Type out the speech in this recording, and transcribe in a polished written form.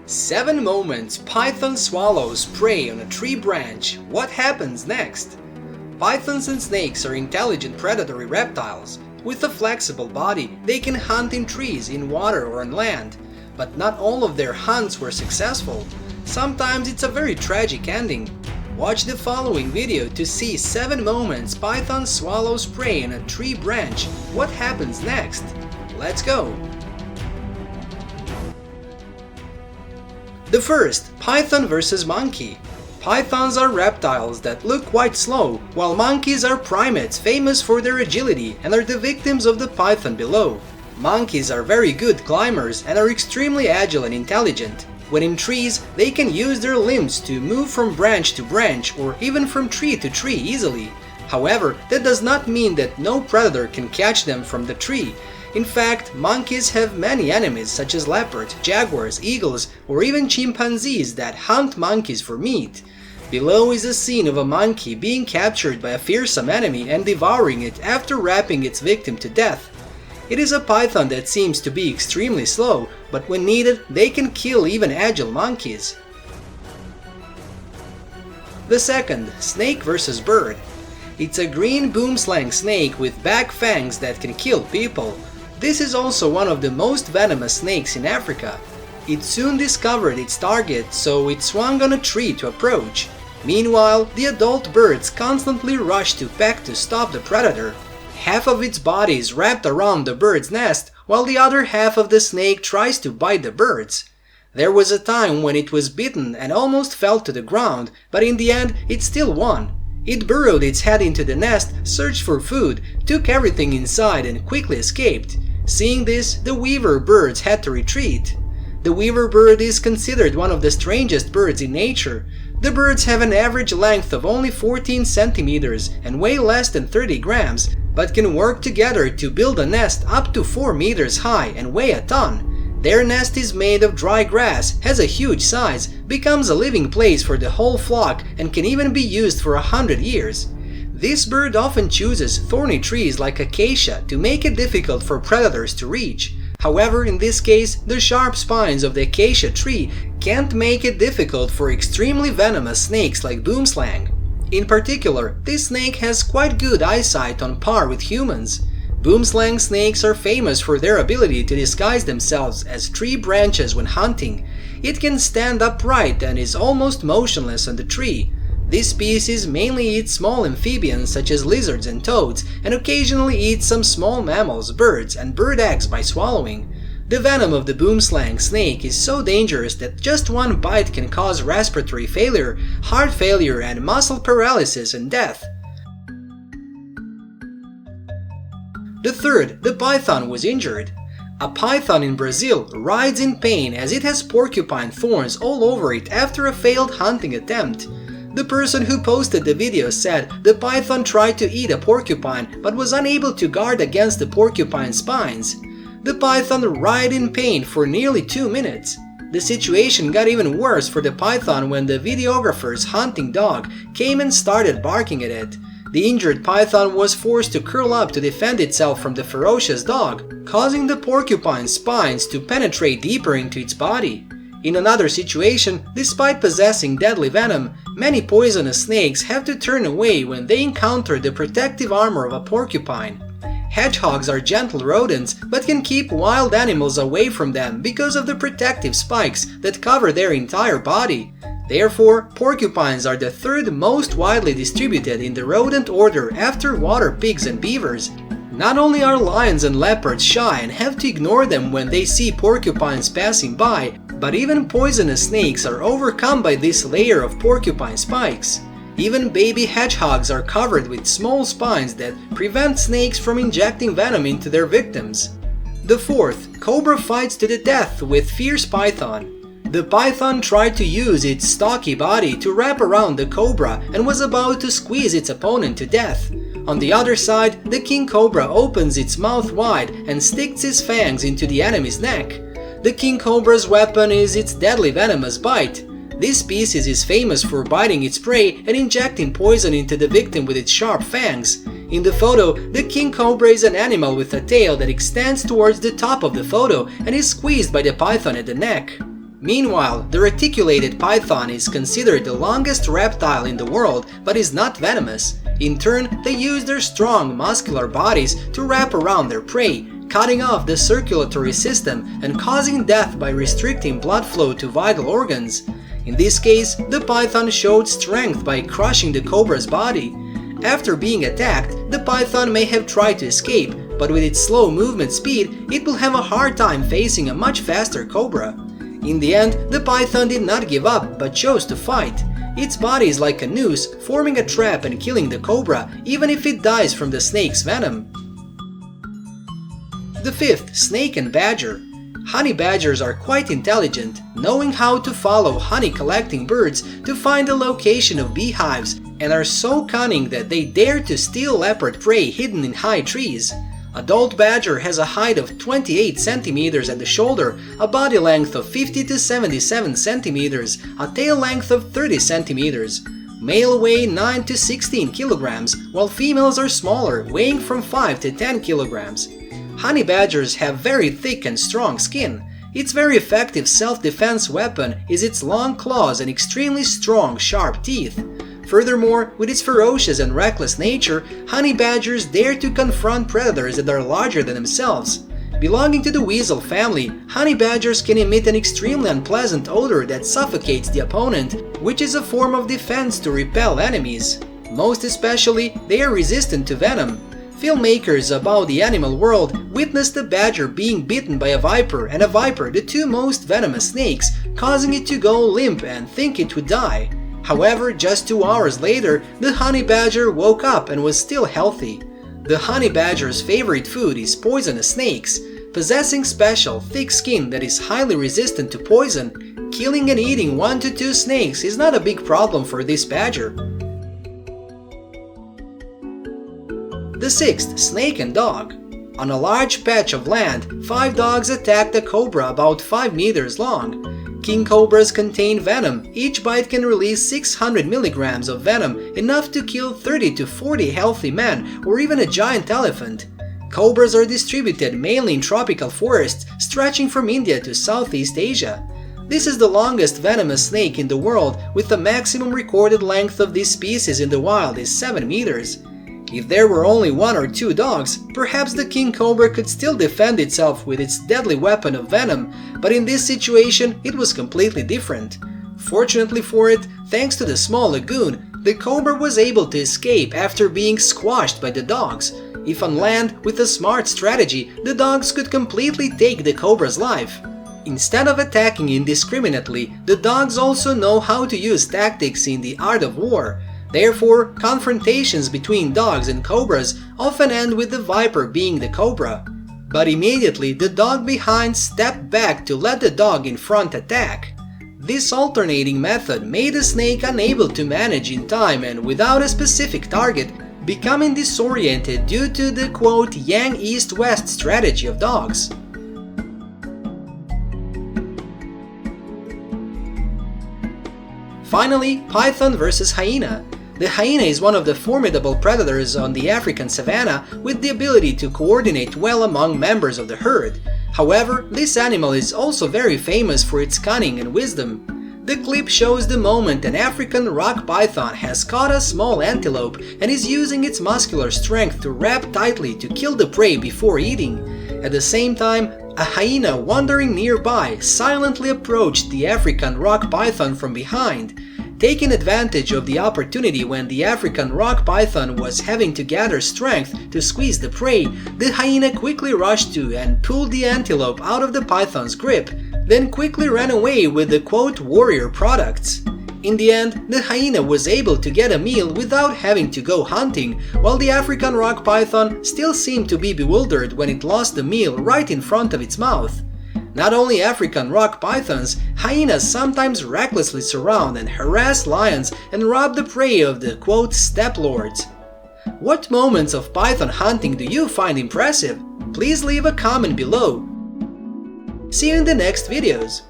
7 moments python swallows prey on a tree branch. What happens next? Pythons and snakes are intelligent predatory reptiles. With a flexible body, they can hunt in trees, in water or on land. But not all of their hunts were successful. Sometimes it's a very tragic ending. Watch the following video to see 7 moments python swallows prey on a tree branch. What happens next? Let's go! The first, python versus monkey. Pythons are reptiles that look quite slow, while monkeys are primates famous for their agility and are the victims of the python below. Monkeys are very good climbers and are extremely agile and intelligent. When in trees, they can use their limbs to move from branch to branch or even from tree to tree easily. However, that does not mean that no predator can catch them from the tree. In fact, monkeys have many enemies such as leopards, jaguars, eagles, or even chimpanzees that hunt monkeys for meat. Below is a scene of a monkey being captured by a fearsome enemy and devouring it after wrapping its victim to death. It is a python that seems to be extremely slow, but when needed, they can kill even agile monkeys. The second, snake versus bird. It's a green boomslang snake with back fangs that can kill people. This is also one of the most venomous snakes in Africa. It soon discovered its target, so it swung on a tree to approach. Meanwhile, the adult birds constantly rush to peck to stop the predator. Half of its body is wrapped around the bird's nest, while the other half of the snake tries to bite the birds. There was a time when it was bitten and almost fell to the ground, but in the end it still won. It burrowed its head into the nest, searched for food, took everything inside and quickly escaped. Seeing this, the weaver birds had to retreat. The weaver bird is considered one of the strangest birds in nature. The birds have an average length of only 14 centimeters and weigh less than 30 grams, but can work together to build a nest up to 4 meters high and weigh a ton. Their nest is made of dry grass, has a huge size, becomes a living place for the whole flock, and can even be used for 100 years. This bird often chooses thorny trees like acacia to make it difficult for predators to reach. However, in this case, the sharp spines of the acacia tree can't make it difficult for extremely venomous snakes like boomslang. In particular, this snake has quite good eyesight on par with humans. Boomslang snakes are famous for their ability to disguise themselves as tree branches when hunting. It can stand upright and is almost motionless on the tree. This species mainly eats small amphibians such as lizards and toads, and occasionally eats some small mammals, birds, and bird eggs by swallowing. The venom of the boomslang snake is so dangerous that just one bite can cause respiratory failure, heart failure, and muscle paralysis and death. The third, the python was injured. A python in Brazil writhes in pain as it has porcupine thorns all over it after a failed hunting attempt. The person who posted the video said the python tried to eat a porcupine but was unable to guard against the porcupine's spines. The python writhed in pain for nearly 2 minutes. The situation got even worse for the python when the videographer's hunting dog came and started barking at it. The injured python was forced to curl up to defend itself from the ferocious dog, causing the porcupine's spines to penetrate deeper into its body. In another situation, despite possessing deadly venom, many poisonous snakes have to turn away when they encounter the protective armor of a porcupine. Hedgehogs are gentle rodents but can keep wild animals away from them because of the protective spikes that cover their entire body. Therefore, porcupines are the third most widely distributed in the rodent order after water pigs and beavers. Not only are lions and leopards shy and have to ignore them when they see porcupines passing by, but even poisonous snakes are overcome by this layer of porcupine spikes. Even baby hedgehogs are covered with small spines that prevent snakes from injecting venom into their victims. The fourth, cobra fights to the death with fierce python. The python tried to use its stocky body to wrap around the cobra and was about to squeeze its opponent to death. On the other side, the king cobra opens its mouth wide and sticks its fangs into the enemy's neck. The king cobra's weapon is its deadly venomous bite. This species is famous for biting its prey and injecting poison into the victim with its sharp fangs. In the photo, the king cobra is an animal with a tail that extends towards the top of the photo and is squeezed by the python at the neck. Meanwhile, the reticulated python is considered the longest reptile in the world, but is not venomous. In turn, they use their strong, muscular bodies to wrap around their prey, cutting off the circulatory system and causing death by restricting blood flow to vital organs. In this case, the python showed strength by crushing the cobra's body. After being attacked, the python may have tried to escape, but with its slow movement speed, it will have a hard time facing a much faster cobra. In the end, the python did not give up, but chose to fight. Its body is like a noose, forming a trap and killing the cobra, even if it dies from the snake's venom. The fifth, snake and badger. Honey badgers are quite intelligent, knowing how to follow honey-collecting birds to find the location of beehives, and are so cunning that they dare to steal leopard prey hidden in high trees. Adult badger has a height of 28 centimeters at the shoulder, a body length of 50 to 77 centimeters, a tail length of 30 centimeters. Male weigh 9 to 16 kilograms, while females are smaller, weighing from 5 to 10 kilograms. Honey badgers have very thick and strong skin. Its very effective self-defense weapon is its long claws and extremely strong, sharp teeth. Furthermore, with its ferocious and reckless nature, honey badgers dare to confront predators that are larger than themselves. Belonging to the weasel family, honey badgers can emit an extremely unpleasant odor that suffocates the opponent, which is a form of defense to repel enemies. Most especially, they are resistant to venom. Filmmakers about the animal world witnessed a badger being bitten by a viper and a viper, the two most venomous snakes, causing it to go limp and think it would die. However, just 2 hours later, the honey badger woke up and was still healthy. The honey badger's favorite food is poisonous snakes. Possessing special, thick skin that is highly resistant to poison, killing and eating 1 to 2 snakes is not a big problem for this badger. The sixth, snake and dog. On a large patch of land, 5 dogs attacked a cobra about 5 meters long. King cobras contain venom. Each bite can release 600 milligrams of venom, enough to kill 30 to 40 healthy men or even a giant elephant. Cobras are distributed mainly in tropical forests stretching from India to Southeast Asia. This is the longest venomous snake in the world, with the maximum recorded length of this species in the wild is 7 meters. If there were only 1 or 2 dogs, perhaps the king cobra could still defend itself with its deadly weapon of venom, but in this situation it was completely different. Fortunately for it, thanks to the small lagoon, the cobra was able to escape after being squashed by the dogs. If on land, with a smart strategy, the dogs could completely take the cobra's life. Instead of attacking indiscriminately, the dogs also know how to use tactics in the art of war. Therefore, confrontations between dogs and cobras often end with the viper being the cobra. But immediately the dog behind stepped back to let the dog in front attack. This alternating method made the snake unable to manage in time and without a specific target, becoming disoriented due to the quote yang east-west strategy of dogs. Finally, python versus hyena. The hyena is one of the formidable predators on the African savanna with the ability to coordinate well among members of the herd. However, this animal is also very famous for its cunning and wisdom. The clip shows the moment an African rock python has caught a small antelope and is using its muscular strength to wrap tightly to kill the prey before eating. At the same time, a hyena wandering nearby silently approached the African rock python from behind. Taking advantage of the opportunity when the African rock python was having to gather strength to squeeze the prey, the hyena quickly rushed to and pulled the antelope out of the python's grip, then quickly ran away with the quote warrior products. In the end, the hyena was able to get a meal without having to go hunting, while the African rock python still seemed to be bewildered when it lost the meal right in front of its mouth. Not only African rock pythons, hyenas sometimes recklessly surround and harass lions and rob the prey of the quote steppe lords. What moments of python hunting do you find impressive? Please leave a comment below. See you in the next videos.